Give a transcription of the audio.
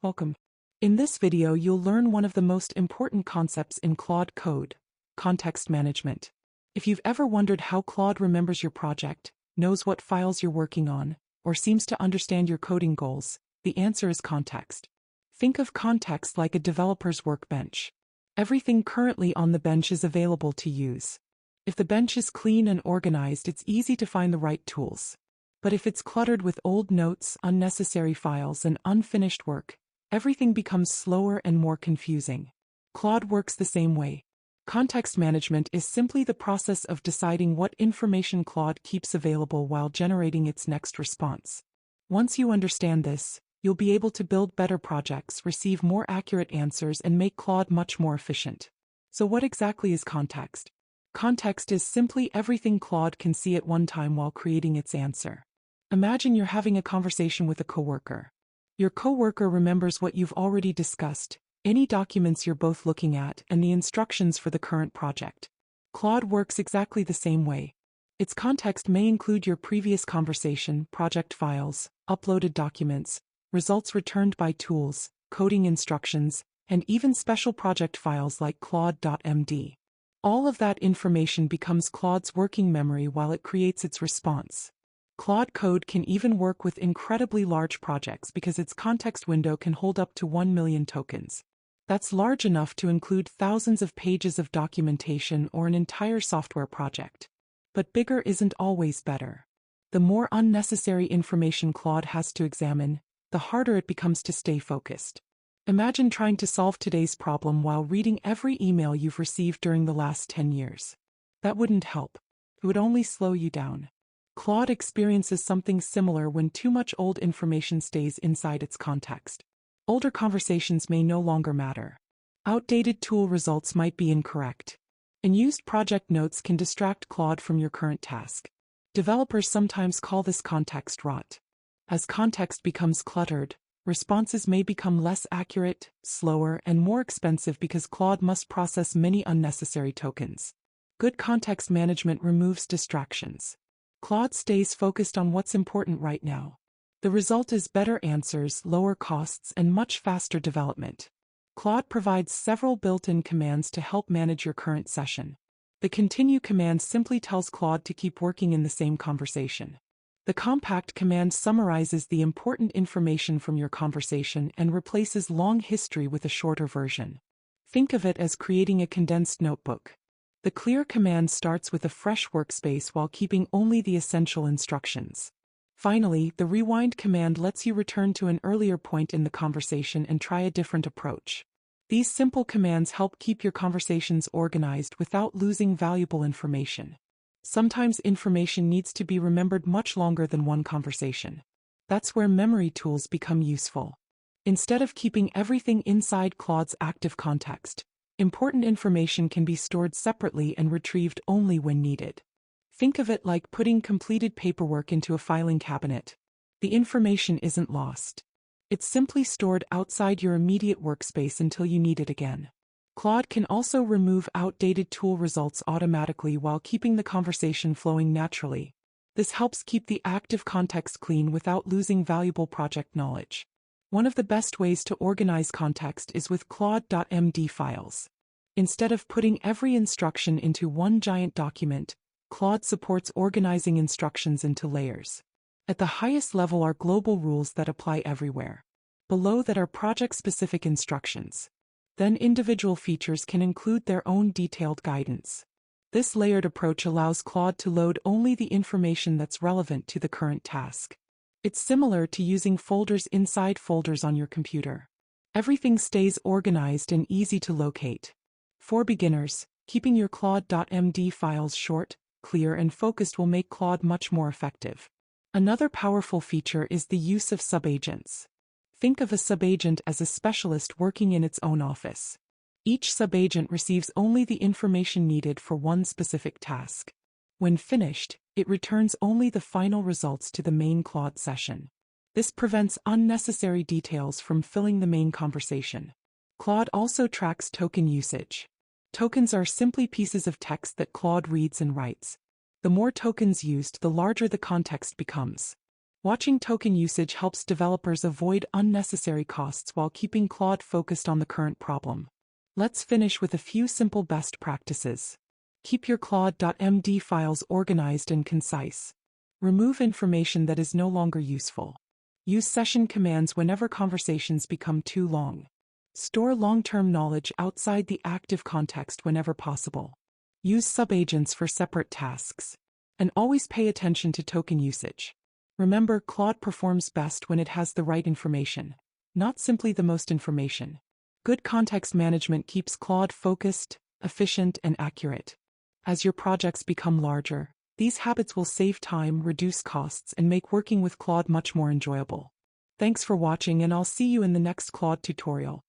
Welcome. In this video, you'll learn one of the most important concepts in Claude Code, context management. If you've ever wondered how Claude remembers your project, knows what files you're working on, or seems to understand your coding goals, the answer is context. Think of context like a developer's workbench. Everything currently on the bench is available to use. If the bench is clean and organized, it's easy to find the right tools. But if it's cluttered with old notes, unnecessary files, and unfinished work, everything becomes slower and more confusing. Claude works the same way. Context management is simply the process of deciding what information Claude keeps available while generating its next response. Once you understand this, you'll be able to build better projects, receive more accurate answers, and make Claude much more efficient. So what exactly is context? Context is simply everything Claude can see at one time while creating its answer. Imagine you're having a conversation with a coworker. Your coworker remembers what you've already discussed, any documents you're both looking at, and the instructions for the current project. Claude works exactly the same way. Its context may include your previous conversation, project files, uploaded documents, results returned by tools, coding instructions, and even special project files like CLAUDE.md. All of that information becomes Claude's working memory while it creates its response. Claude Code can even work with incredibly large projects because its context window can hold up to 1 million tokens. That's large enough to include thousands of pages of documentation or an entire software project. But bigger isn't always better. The more unnecessary information Claude has to examine, the harder it becomes to stay focused. Imagine trying to solve today's problem while reading every email you've received during the last 10 years. That wouldn't help. It would only slow you down. Claude experiences something similar when too much old information stays inside its context. Older conversations may no longer matter. Outdated tool results might be incorrect. And used project notes can distract Claude from your current task. Developers sometimes call this context rot. As context becomes cluttered, responses may become less accurate, slower, and more expensive because Claude must process many unnecessary tokens. Good context management removes distractions. Claude stays focused on what's important right now. The result is better answers, lower costs, and much faster development. Claude provides several built-in commands to help manage your current session. The continue command simply tells Claude to keep working in the same conversation. The compact command summarizes the important information from your conversation and replaces long history with a shorter version. Think of it as creating a condensed notebook. The clear command starts with a fresh workspace while keeping only the essential instructions. Finally, the rewind command lets you return to an earlier point in the conversation and try a different approach. These simple commands help keep your conversations organized without losing valuable information. Sometimes information needs to be remembered much longer than one conversation. That's where memory tools become useful. Instead of keeping everything inside Claude's active context, important information can be stored separately and retrieved only when needed. Think of it like putting completed paperwork into a filing cabinet. The information isn't lost. It's simply stored outside your immediate workspace until you need it again. Claude can also remove outdated tool results automatically while keeping the conversation flowing naturally. This helps keep the active context clean without losing valuable project knowledge. One of the best ways to organize context is with CLAUDE.md files. Instead of putting every instruction into one giant document, Claude supports organizing instructions into layers. At the highest level are global rules that apply everywhere. Below that are project-specific instructions. Then individual features can include their own detailed guidance. This layered approach allows Claude to load only the information that's relevant to the current task. It's similar to using folders inside folders on your computer. Everything stays organized and easy to locate. For beginners, keeping your Claude.md files short, clear, and focused will make Claude much more effective. Another powerful feature is the use of subagents. Think of a subagent as a specialist working in its own office. Each subagent receives only the information needed for one specific task. When finished, it returns only the final results to the main Claude session. This prevents unnecessary details from filling the main conversation. Claude also tracks token usage. Tokens are simply pieces of text that Claude reads and writes. The more tokens used, the larger the context becomes. Watching token usage helps developers avoid unnecessary costs while keeping Claude focused on the current problem. Let's finish with a few simple best practices. Keep your CLAUDE.md files organized and concise. Remove information that is no longer useful. Use session commands whenever conversations become too long. Store long-term knowledge outside the active context whenever possible. Use subagents for separate tasks. And always pay attention to token usage. Remember, Claude performs best when it has the right information, not simply the most information. Good context management keeps Claude focused, efficient, and accurate. As your projects become larger, these habits will save time, reduce costs, and make working with Claude much more enjoyable. Thanks for watching, and I'll see you in the next Claude tutorial.